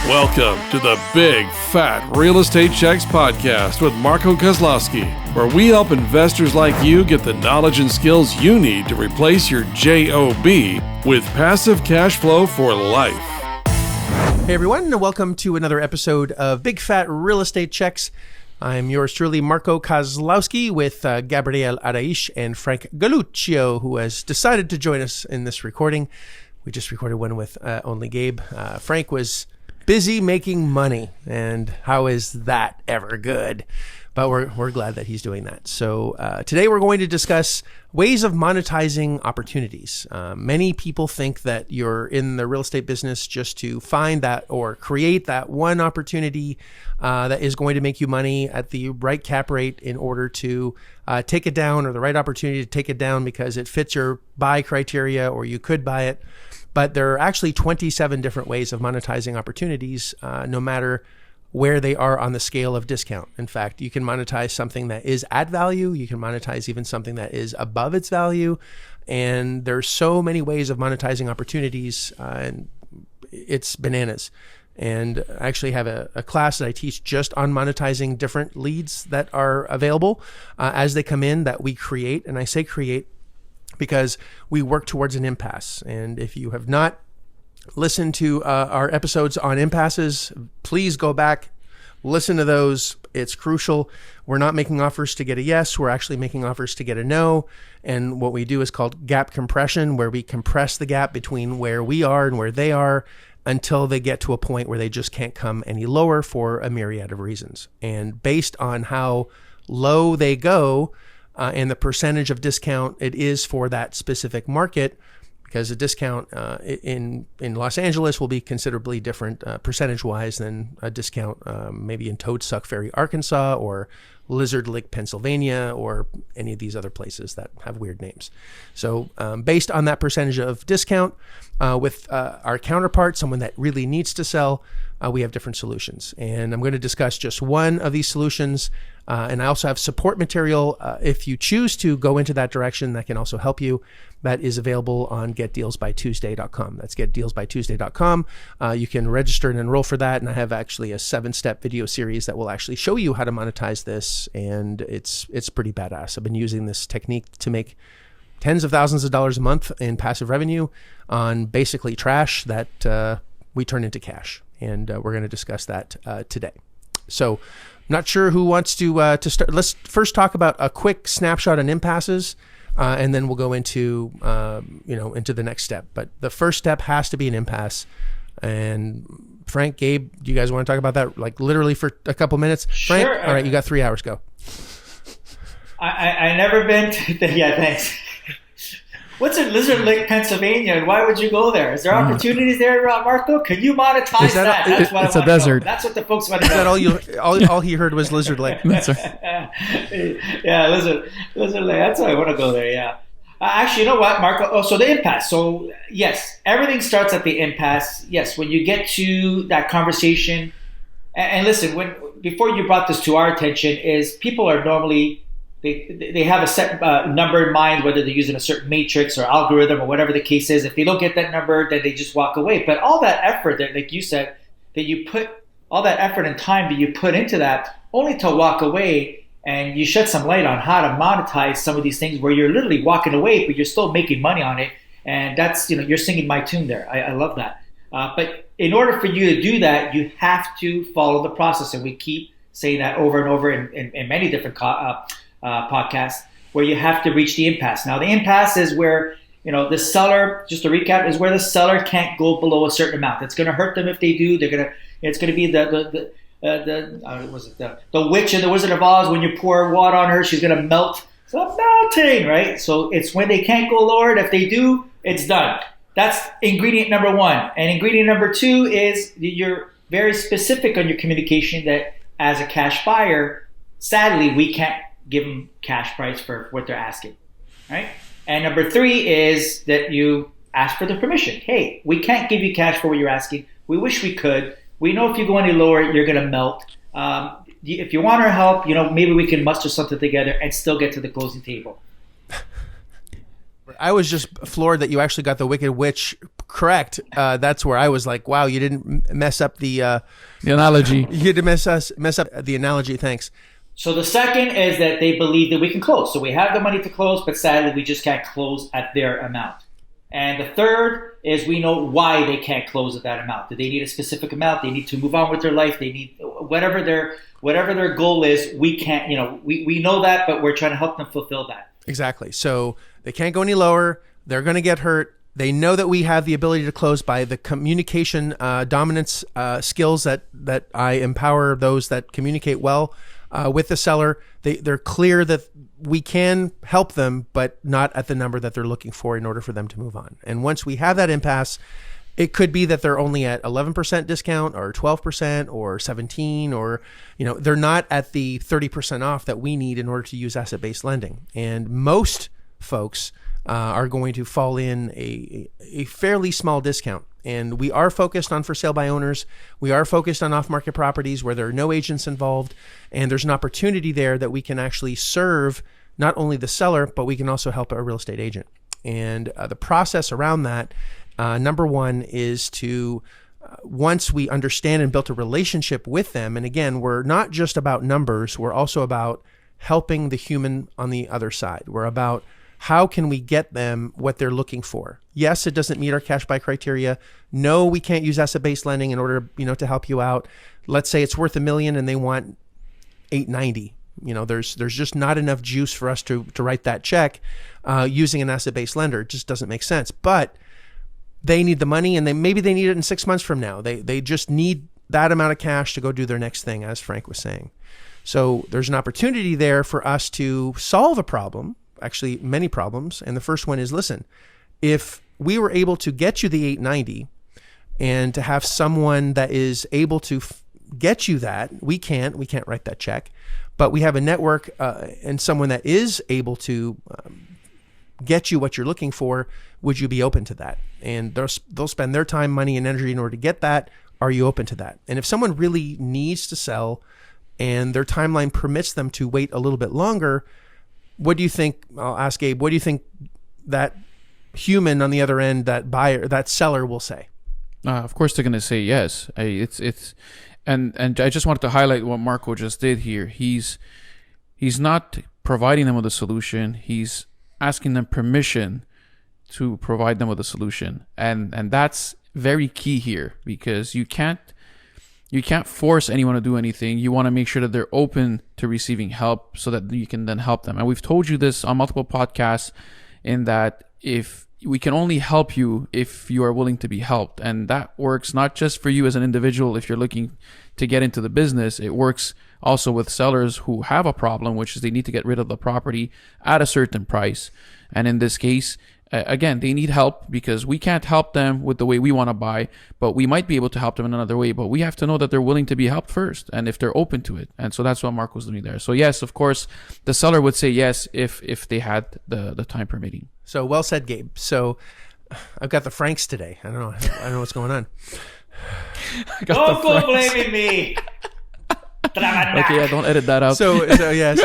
Welcome to the Big Fat Real Estate Checks podcast with Marco Kozlowski, where we help investors like you get the knowledge and skills you need to replace your JOB with passive cash flow for life. Hey everyone, and welcome to another episode of Big Fat Real Estate Checks. I'm yours truly, Marco Kozlowski, with Gabriel Araish and Frank Galluccio, who has decided to join us in this recording. We just recorded one with only Gabe. Frank was busy making money, and how is that ever good? But we're glad that he's doing that. So today we're going to discuss ways of monetizing opportunities. Many people think that you're in the real estate business just to find that or create that one opportunity that is going to make you money at the right cap rate in order to take it down, or the right opportunity to take it down because it fits your buy criteria or you could buy it. But there are actually 27 different ways of monetizing opportunities, no matter where they are on the scale of discount. In fact, you can monetize something that is at value. You can monetize even something that is above its value. And there's so many ways of monetizing opportunities, and it's bananas. And I actually have a class that I teach just on monetizing different leads that are available as they come in, that we create. And I say create because we work towards an impasse. And if you have not listened to our episodes on impasses, please go back, listen to those. It's crucial. We're not making offers to get a yes. We're actually making offers to get a no. And what we do is called gap compression, where we compress the gap between where we are and where they are until they get to a point where they just can't come any lower for a myriad of reasons. And based on how low they go, and the percentage of discount it is for that specific market, because a discount in Los Angeles will be considerably different percentage-wise than a discount maybe in Toadsuck Ferry, Arkansas, or Lizard Lake, Pennsylvania, or any of these other places that have weird names. So based on that percentage of discount, with our counterpart, someone that really needs to sell, we have different solutions. And I'm going to discuss just one of these solutions. And I also have support material if you choose to go into that direction that can also help you. That is available on getdealsbytuesday.com. That's getdealsbytuesday.com. You can register and enroll for that. And I have actually a 7-step video series that will actually show you how to monetize this. And it's pretty badass. I've been using this technique to make tens of thousands of dollars a month in passive revenue on basically trash that we turn into cash. And we're going to discuss that today. So I'm not sure who wants to start. Let's first talk about a quick snapshot on impasses, and then we'll go into into the next step. But the first step has to be an impasse. And Frank, Gabe, do you guys want to talk about that, like literally for a couple minutes? Sure. Frank, all right, you got 3 hours. Go. I never been to yeah, thanks. What's in Lizard Lake, Pennsylvania, and why would you go there? Is there opportunities there, Marco? Can you monetize that? That's what it's a desert. That's what the folks want to know. Is that all he heard was Lizard Lake? That's right. Yeah, Lizard Lake. That's why I want to go there. Yeah. Actually, you know what, Marco? Oh, so the impasse. So yes, everything starts at the impasse. Yes, when you get to that conversation, and listen, before you brought this to our attention, is people are normally. They have a set number in mind, whether they're using a certain matrix or algorithm or whatever the case is. If they don't get that number, then they just walk away. But all that effort that, like you said, that you put all that effort and time that you put into that, only to walk away, and you shed some light on how to monetize some of these things where you're literally walking away, but you're still making money on it. And that's, you're singing my tune there. I love that. But in order for you to do that, you have to follow the process. And we keep saying that over and over in many different podcast, where you have to reach the impasse. Now, the impasse is where, the seller, just to recap, is where the seller can't go below a certain amount. It's going to hurt them if they do. It's going to be the witch in the Wizard of Oz. When you pour water on her, she's going to melt. It's not melting, right? So it's when they can't go lower. And if they do, it's done. That's ingredient number one. And ingredient number two is you're very specific on your communication that as a cash buyer, sadly, we can't give them cash price for what they're asking, right? And number three is that you ask for the permission. Hey, we can't give you cash for what you're asking. We wish we could. We know if you go any lower, you're going to melt. If you want our help, maybe we can muster something together and still get to the closing table. I was just floored that you actually got the Wicked Witch correct. That's where I was like, wow, you didn't mess up the analogy. You didn't mess up the analogy. Thanks. So the second is that they believe that we can close. So we have the money to close, but sadly we just can't close at their amount. And the third is we know why they can't close at that amount. Do they need a specific amount? They need to move on with their life. They need whatever their goal is. We can't, we know that, but we're trying to help them fulfill that. Exactly. So they can't go any lower. They're going to get hurt. They know that we have the ability to close by the communication dominance skills that I empower those that communicate well with the seller. They're clear that we can help them, but not at the number that they're looking for in order for them to move on. And once we have that impasse, it could be that they're only at 11% discount or 12% or 17, or, they're not at the 30% off that we need in order to use asset-based lending. And most folks are going to fall in a fairly small discount. And we are focused on for sale by owners. We are focused on off-market properties where there are no agents involved. And there's an opportunity there that we can actually serve not only the seller, but we can also help a real estate agent. And the process around that, number one, is to, once we understand and built a relationship with them, and again, we're not just about numbers, we're also about helping the human on the other side. We're about how can we get them what they're looking for. Yes, it doesn't meet our cash buy criteria. No, we can't use asset-based lending in order, to help you out. Let's say it's worth $1 million and they want $890. There's just not enough juice for us to write that check using an asset-based lender. It just doesn't make sense. But they need the money, and maybe they need it in 6 months from now. They just need that amount of cash to go do their next thing, as Frank was saying. So there's an opportunity there for us to solve a problem, actually many problems. And the first one is, listen, if we were able to get you the 890 and to have someone that is able to get you that, we can't write that check, but we have a network and someone that is able to get you what you're looking for, would you be open to that? And they'll spend their time, money, and energy in order to get that. Are you open to that? And if someone really needs to sell and their timeline permits them to wait a little bit longer, what do you think? I'll ask Gabe, what do you think that human on the other end, that buyer, that seller will say? Of course, they're going to say yes. And I just wanted to highlight what Marco just did here. He's not providing them with a solution. He's asking them permission to provide them with a solution. And that's very key here, because you can't force anyone to do anything. You want to make sure that they're open to receiving help so that you can then help them. And we've told you this on multiple podcasts, in that if we can only help you if you are willing to be helped. And that works not just for you as an individual if you're looking to get into the business. It works also with sellers who have a problem, which is they need to get rid of the property at a certain price. And in this case, again, they need help because we can't help them with the way we want to buy, but we might be able to help them in another way. But we have to know that they're willing to be helped first, and if they're open to it. And so that's what Mark was doing there. So yes, of course, the seller would say yes if they had the time permitting. So well said, Gabe. So I've got the Franks today. I don't know what's going on. Don't go blaming me. Okay, yeah, don't edit that out. So yes.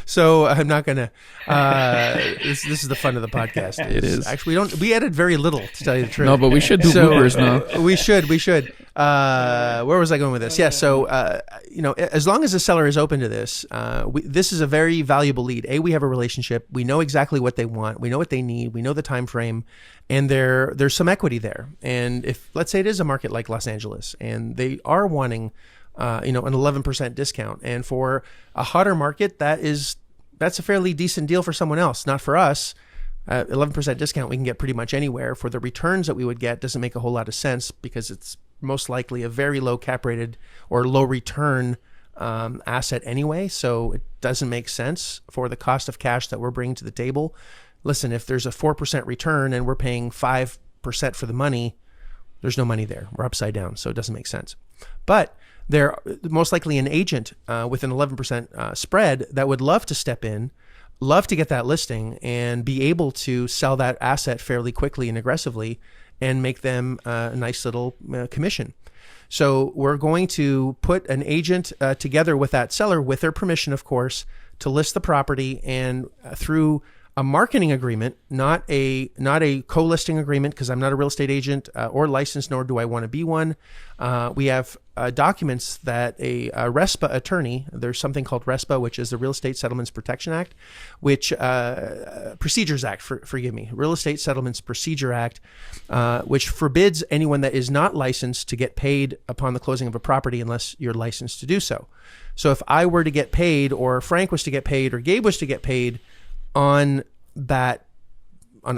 So I'm not gonna. This is the fun of the podcast. It is. Actually, we edit very little, to tell you the truth. No, but we should do bloopers now. We should. Where was I going with this? Yeah. So as long as the seller is open to this, this is a very valuable lead. We have a relationship. We know exactly what they want. We know what they need. We know the time frame, and there's some equity there. And if, let's say, it is a market like Los Angeles, and they are wanting an 11% discount. And for a hotter market, that's a fairly decent deal for someone else, not for us. 11% discount we can get pretty much anywhere. For the returns that we would get doesn't make a whole lot of sense, because it's most likely a very low cap rated or low return asset anyway. So it doesn't make sense for the cost of cash that we're bringing to the table. Listen, if there's a 4% return and we're paying 5% for the money, there's no money there. We're upside down. So it doesn't make sense. But they're most likely an agent with an 11% spread that would love to step in, love to get that listing, and be able to sell that asset fairly quickly and aggressively and make them a nice little commission. So we're going to put an agent together with that seller, with their permission, of course, to list the property, and through a marketing agreement, not a co-listing agreement, because I'm not a real estate agent or licensed, nor do I want to be one. We have documents that a RESPA attorney, there's something called RESPA, which is the Real Estate Settlements Protection Act, which Procedures Act, forgive me, Real Estate Settlements Procedure Act, which forbids anyone that is not licensed to get paid upon the closing of a property unless you're licensed to do so. So if I were to get paid, or Frank was to get paid, or Gabe was to get paid on a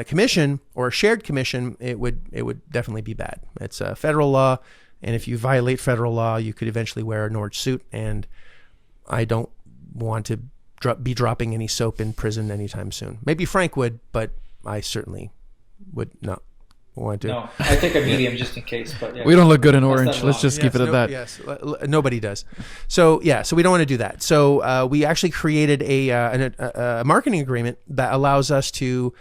commission or a shared commission, it would definitely be bad. It's a federal law, and if you violate federal law, you could eventually wear a Norge suit, and I don't want to be dropping any soap in prison anytime soon. Maybe Frank would, but I certainly would not want to. No, I take a medium just in case. But yeah. We don't look good in orange. Let's just keep it at that. Yes, nobody does. So so we don't want to do that. So we actually created a marketing agreement that allows us to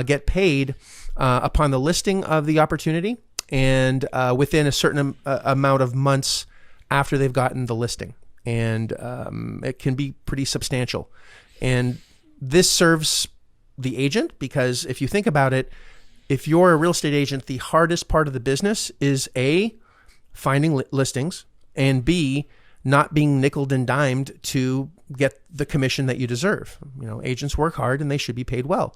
get paid upon the listing of the opportunity, and within a certain amount of months after they've gotten the listing, and it can be pretty substantial. And this serves the agent, because if you think about it, if you're a real estate agent, the hardest part of the business is A, finding listings, and B, not being nickeled and dimed to get the commission that you deserve. Agents work hard and they should be paid well.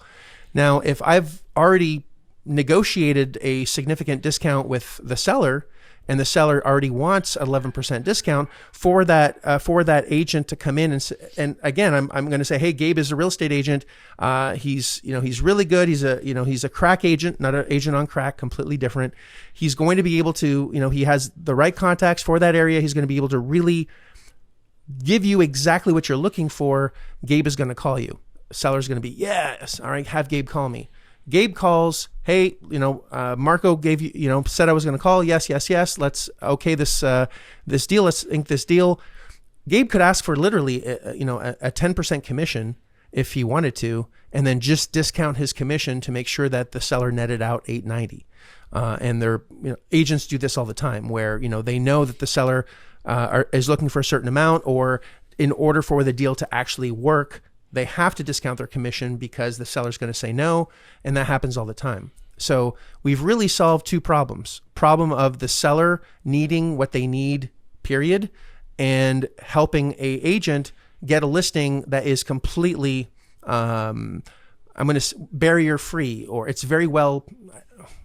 Now, if I've already negotiated a significant discount with the seller, and the seller already wants 11% discount for that agent to come in and again, I'm going to say, hey, Gabe is a real estate agent. He's really good. He's a crack agent, not an agent on crack, completely different. He's going to be able to, he has the right contacts for that area. He's going to be able to really give you exactly what you're looking for. Gabe is going to call you. The seller's going to be, yes, all right, have Gabe call me. Gabe calls, hey, Marco gave you, said I was going to call. Yes. Let's okay this deal. Let's ink this deal. Gabe could ask for literally, a 10% commission if he wanted to, and then just discount his commission to make sure that the seller netted out $890. And their agents do this all the time, where they know that the seller is looking for a certain amount, or in order for the deal to actually work, they have to discount their commission because the seller's going to say no, and that happens all the time. So we've really solved two problems. Problem of the seller needing what they need, period, and helping a agent get a listing that is completely, barrier free, or it's very well,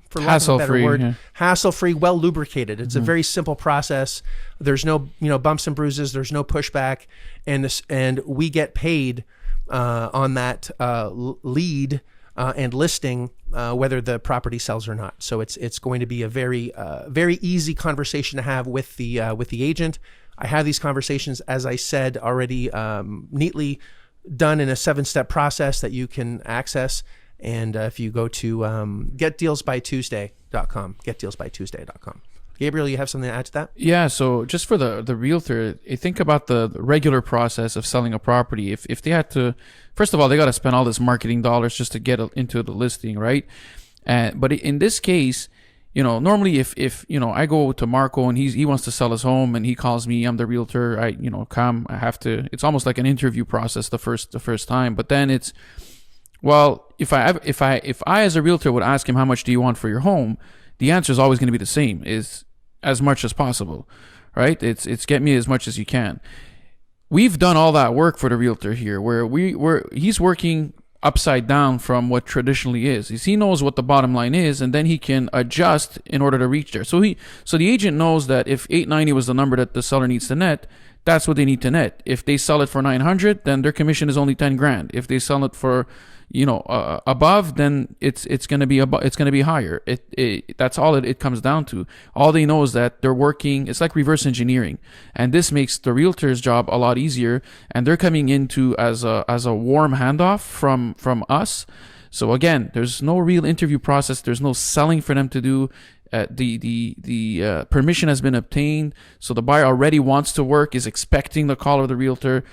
for lack of a better word, hassle-free, well lubricated. It's a very simple process. There's no, bumps and bruises. There's no pushback, and we get paid on that lead and listing, whether the property sells or not. So it's going to be a very easy conversation to have with the agent. I have these conversations, as I said already, neatly done in a 7-step process that you can access. And if you go to getdealsbytuesday.com, getdealsbytuesday.com. Gabriel, you have something to add to that? Yeah, so just for the realtor, think about the regular process of selling a property. If they had to, first of all, they got to spend all this marketing dollars just to get into the listing, right? But in this case, normally if I go to Marco and he wants to sell his home and he calls me, I'm the realtor, I have to, it's almost like an interview process the first time. But then it's, well, if I as a realtor would ask him, how much do you want for your home? The answer is always going to be the same, is as much as possible, right? It's get me as much as you can. We've done all that work for the realtor here, where he's working upside down from what traditionally is. He knows what the bottom line is, and then he can adjust in order to reach there. So the agent knows that if 890 was the number that the seller needs to net, that's what they need to net. If they sell it for 900, then their commission is only 10 grand. If they sell it for above, then it's going to be higher. That's all it comes down to. All they know is that they're working. It's like reverse engineering, and this makes the realtor's job a lot easier. And they're coming into as a warm handoff from us. So again, there's no real interview process. There's no selling for them to do. The permission has been obtained, so the buyer already wants to work, is expecting the call of the realtor.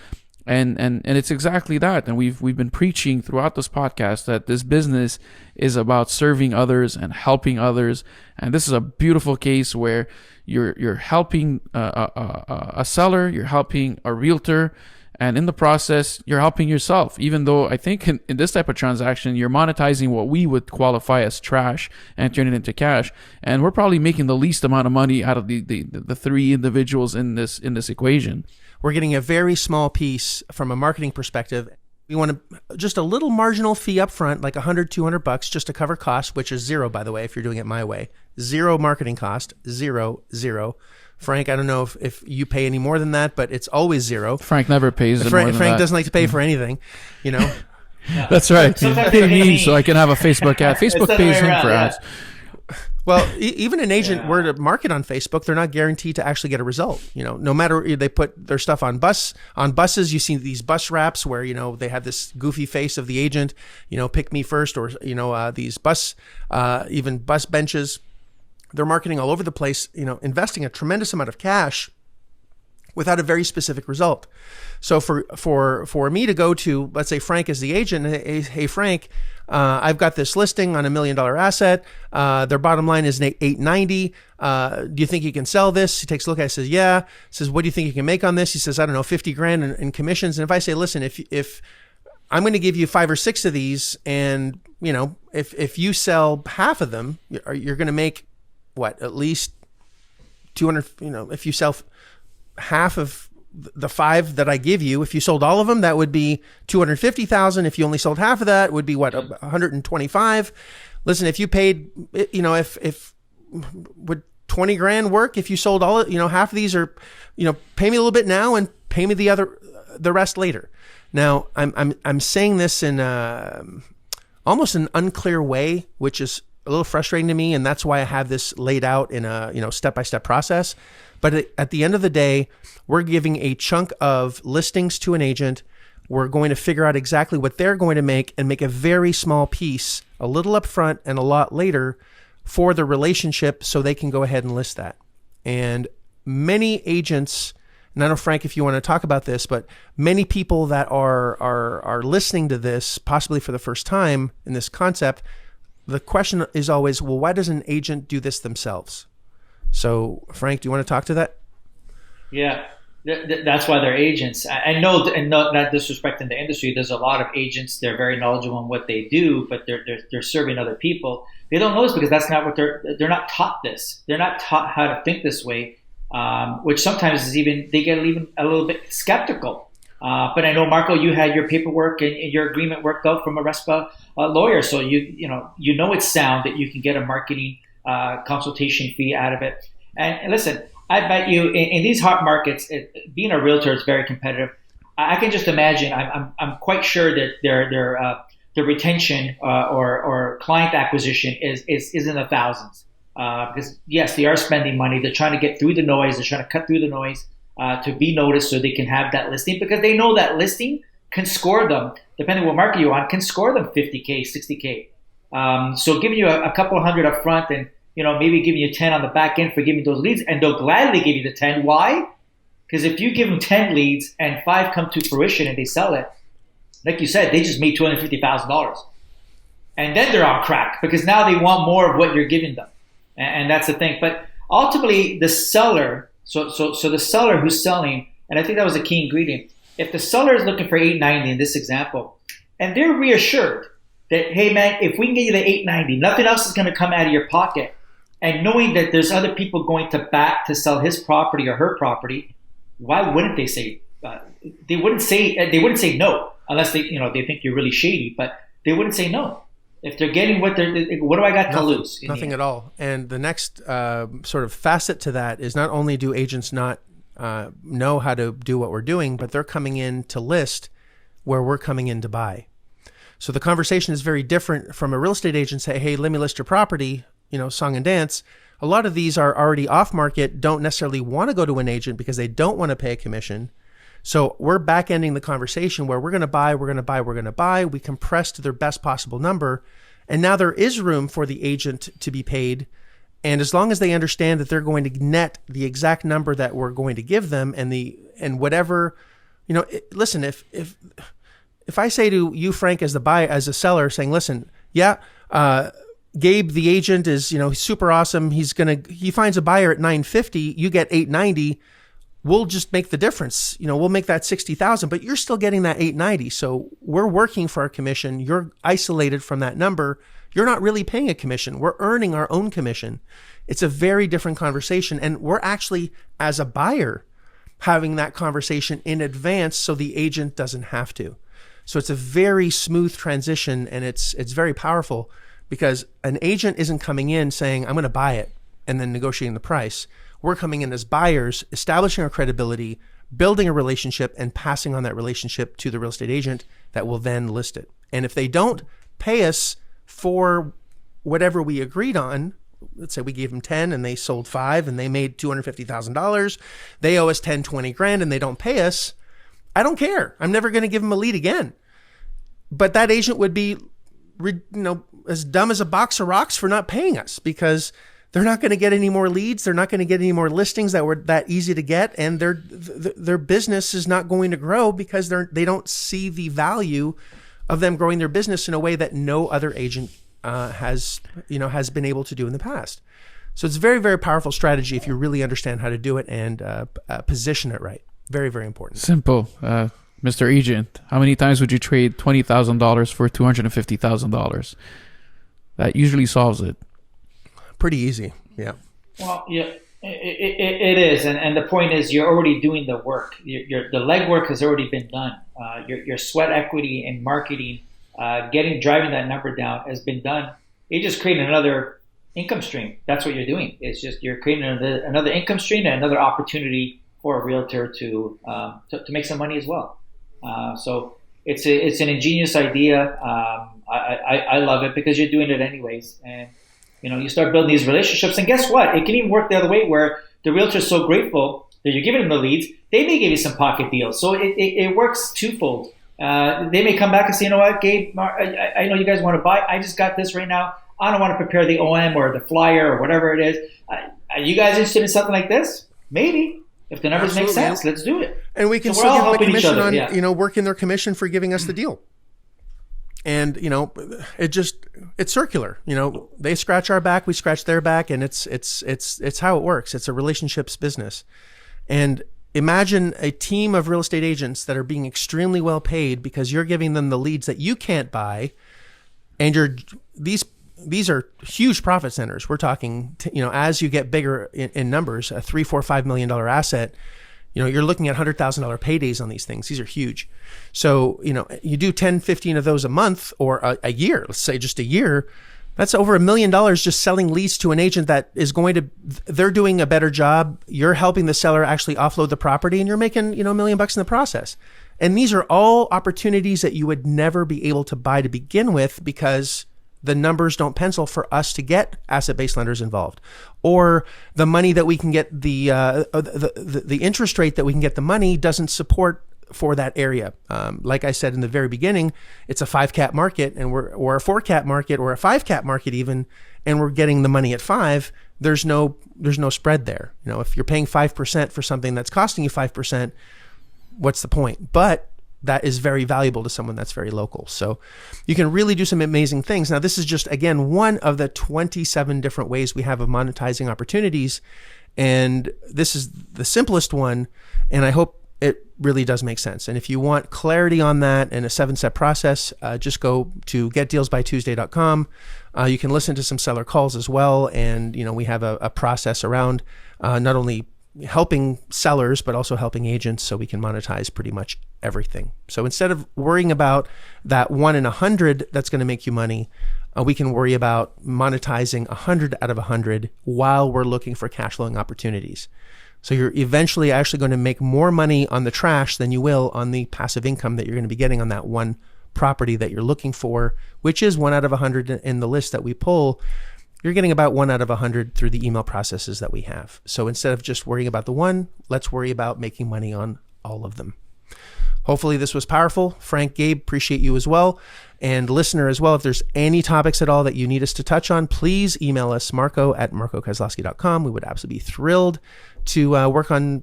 And it's exactly that. And we've been preaching throughout this podcast that this business is about serving others and helping others. And this is a beautiful case where you're helping a seller, you're helping a realtor, And in the process, you're helping yourself, even though I think in this type of transaction, you're monetizing what we would qualify as trash and turning it into cash. And we're probably making the least amount of money out of the three individuals in this equation. We're getting a very small piece from a marketing perspective. We want just a little marginal fee up front, like $100, $200 just to cover costs, which is zero, by the way, if you're doing it my way. Zero marketing cost, zero. Frank, I don't know if you pay any more than that, but it's always zero. Frank never pays more than Frank that. doesn't like to pay for anything, you know. Yeah. That's right. Sometimes Pay they pay me me. so I can have a Facebook ad. Facebook the pays way him for around, ads. Well, even an agent were to market on Facebook, they're not guaranteed to actually get a result. You know, no matter they put their stuff on buses, you see these bus wraps where, you know, they have this goofy face of the agent, you know, pick me first, or, you know, these even bus benches. They're marketing all over the place, you know, investing a tremendous amount of cash without a very specific result. So for me to go to, let's say Frank is the agent, hey Frank, I've got this listing on $1 million asset. Their bottom line is $890. Do you think you can sell this? He takes a look at it, says, yeah. Says, what do you think you can make on this? He says, I don't know, 50 grand in commissions. And if I say, listen, if I'm going to give you 5 or 6 of these, and you know, if you sell half of them, you're going to make what, at least 200, you know, if you sell half of the 5 that I give you, if you sold all of them, that would be 250,000. If you only sold half of that, would be what, 125. Listen, if you paid, you know, if would 20 grand work if you sold all, you know, half of these, or, you know, pay me a little bit now and pay me the rest later. Now I'm saying this in almost an unclear way, which is a little frustrating to me, and that's why I have this laid out in a, you know, step-by-step process. But at the end of the day, we're giving a chunk of listings to an agent. We're going to figure out exactly what they're going to make and make a very small piece, a little up front and a lot later, for the relationship, so they can go ahead and list that. And many agents, and I don't know, Frank, if you want to talk about this, but many people that are listening to this, possibly for the first time in this concept, the question is always, well, why does an agent do this themselves? So, Frank, do you want to talk to that? Yeah, that's why they're agents. I know, and not disrespecting the industry, there's a lot of agents, they're very knowledgeable in what they do, but they're serving other people. They don't know this because that's not what they're not taught this. They're not taught how to think this way, which sometimes is they get even a little bit skeptical. But I know, Marco, you had your paperwork and your agreement worked out from a RESPA lawyer, so you know it's sound, that you can get a marketing consultation fee out of it. And listen, I bet you in these hot markets, being a realtor is very competitive. I can just imagine. I'm quite sure that their retention or client acquisition is in the thousands. Because yes, they are spending money. They're trying to get through the noise. They're trying to cut through the noise to be noticed, so they can have that listing, because they know that listing can score them, depending on what market you're on, can score them 50K, 60K. So giving you a couple hundred up front, and maybe giving you 10 on the back end for giving those leads, and they'll gladly give you the 10. Why? Because if you give them 10 leads and 5 come to fruition and they sell it, like you said, they just made $250,000. And then they're on crack, because now they want more of what you're giving them. And that's the thing. But ultimately, the seller, so the seller who's selling, and I think that was a key ingredient, if the seller is looking for $890 in this example, and they're reassured that, hey man, if we can get you the $890, nothing else is going to come out of your pocket, and knowing that there's other people going to back to sell his property or her property, why wouldn't they say? They wouldn't say no, unless they think you're really shady. But they wouldn't say no if they're getting what do I got to lose? Nothing at all. And the next sort of facet to that is, not only do agents not know how to do what we're doing, but they're coming in to list where we're coming in to buy. So the conversation is very different from a real estate agent say, hey, let me list your property, song and dance. A lot of these are already off market, don't necessarily want to go to an agent because they don't want to pay a commission. So we're back ending the conversation where we're going to buy. We compress to their best possible number. And now there is room for the agent to be paid. And as long as they understand that they're going to net the exact number that we're going to give them, and whatever, listen, if I say to you, Frank, as a seller, saying, listen, Gabe, the agent, is, he's super awesome. He finds a buyer at $950, you get $890. we'll just make the difference. We'll make that 60,000, but you're still getting that 890. So we're working for our commission. You're isolated from that number. You're not really paying a commission. We're earning our own commission. It's a very different conversation. And we're actually, as a buyer, having that conversation in advance so the agent doesn't have to. So it's a very smooth transition, and it's very powerful because an agent isn't coming in saying, I'm going to buy it and then negotiating the price. We're coming in as buyers, establishing our credibility, building a relationship, and passing on that relationship to the real estate agent that will then list it. And if they don't pay us for whatever we agreed on, let's say we gave them 10 and they sold 5 and they made $250,000, they owe us 10, 20 grand and they don't pay us, I don't care. I'm never going to give them a lead again. But that agent would be, as dumb as a box of rocks for not paying us, because they're not going to get any more leads. They're not going to get any more listings that were that easy to get, and their business is not going to grow because they don't see the value of them growing their business in a way that no other agent has been able to do in the past. So it's a very, very powerful strategy if you really understand how to do it and position it right. Very, very important. Simple. Mr. Agent, how many times would you trade $20,000 for $250,000? That usually solves it. Pretty easy. Yeah. Well, yeah, it is. And the point is you're already doing the work. The legwork has already been done. Your sweat equity in marketing, driving that number down has been done. You're just creating another income stream. That's what you're doing. It's just you're creating another income stream and another opportunity for a realtor to make some money as well. So it's an ingenious idea. I love it because you're doing it anyways. And you start building these relationships, and guess what? It can even work the other way, where the realtor is so grateful that you're giving them the leads, they may give you some pocket deals. So it works twofold. They may come back and say, you know what, Gabe, I know you guys want to buy. I just got this right now. I don't want to prepare the OM or the flyer or whatever it is. Are you guys interested in something like this? Maybe. If the numbers make sense, let's do it. And we can still give them a commission on, working their commission for giving us the deal. And, it's circular. They scratch our back, we scratch their back, and it's how it works. It's a relationships business. And imagine a team of real estate agents that are being extremely well paid because you're giving them the leads that you can't buy. And these are huge profit centers. We're talking, as you get bigger in numbers, a $3, $4, $5 million asset, you're looking at $100,000 paydays on these things. These are huge. So, you do 10, 15 of those a month or a year, let's say just a year, that's over $1 million just selling leads to an agent that is they're doing a better job. You're helping the seller actually offload the property, and you're making, $1 million in the process. And these are all opportunities that you would never be able to buy to begin with because the numbers don't pencil for us to get asset-based lenders involved, or the money that we can get, the interest rate that we can get the money doesn't support for that area. Like I said in the very beginning, it's a 5-cap market, and or a 4-cap market, or a 5-cap market even, and we're getting the money at 5. There's no spread there. If you're paying 5% for something that's costing you 5%, what's the point? But that is very valuable to someone that's very local. So you can really do some amazing things. Now, this is just, again, one of the 27 different ways we have of monetizing opportunities. And this is the simplest one. And I hope it really does make sense. And if you want clarity on that and a 7-step process, just go to getdealsbytuesday.com. You can listen to some seller calls as well. And, we have a process around not only helping sellers, but also helping agents so we can monetize pretty much everything. So instead of worrying about that 1 in 100 that's going to make you money, we can worry about monetizing 100 out of 100 while we're looking for cash flowing opportunities. So you're eventually actually going to make more money on the trash than you will on the passive income that you're going to be getting on that one property that you're looking for, which is 1 out of 100 in the list that we pull. You're getting about 1 out of 100 through the email processes that we have. So instead of just worrying about the one, let's worry about making money on all of them. Hopefully this was powerful. Frank, Gabe, appreciate you as well. And listener as well, if there's any topics at all that you need us to touch on, please email us, marco@marcokozlowski.com. We would absolutely be thrilled to work on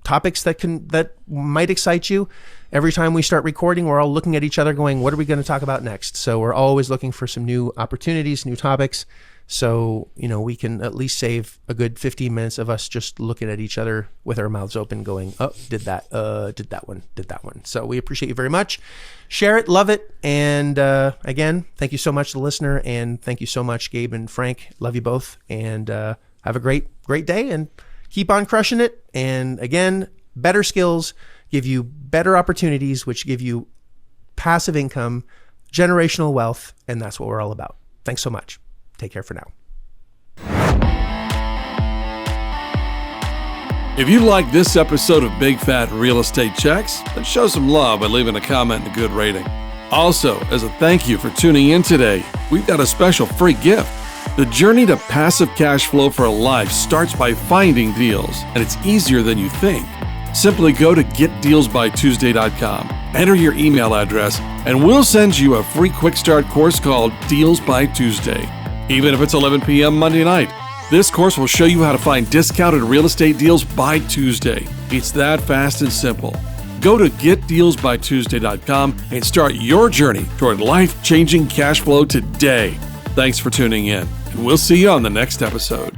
topics that might excite you. Every time we start recording, we're all looking at each other going, what are we going to talk about next? So we're always looking for some new opportunities, new topics. So, we can at least save a good 15 minutes of us just looking at each other with our mouths open going, oh, did that one. So we appreciate you very much. Share it, love it. And again, thank you so much to the listener. And thank you so much, Gabe and Frank. Love you both. And have a great day and keep on crushing it. And again, better skills give you better opportunities, which give you passive income, generational wealth. And that's what we're all about. Thanks so much. Take care for now. If you like this episode of Big Fat Real Estate Checks, then show some love by leaving a comment and a good rating. Also, as a thank you for tuning in today, we've got a special free gift. The journey to passive cash flow for life starts by finding deals, and it's easier than you think. Simply go to getdealsbytuesday.com, enter your email address, and we'll send you a free quick start course called Deals by Tuesday. Even if it's 11 p.m. Monday night, this course will show you how to find discounted real estate deals by Tuesday. It's that fast and simple. Go to getdealsbytuesday.com and start your journey toward life-changing cash flow today. Thanks for tuning in, and we'll see you on the next episode.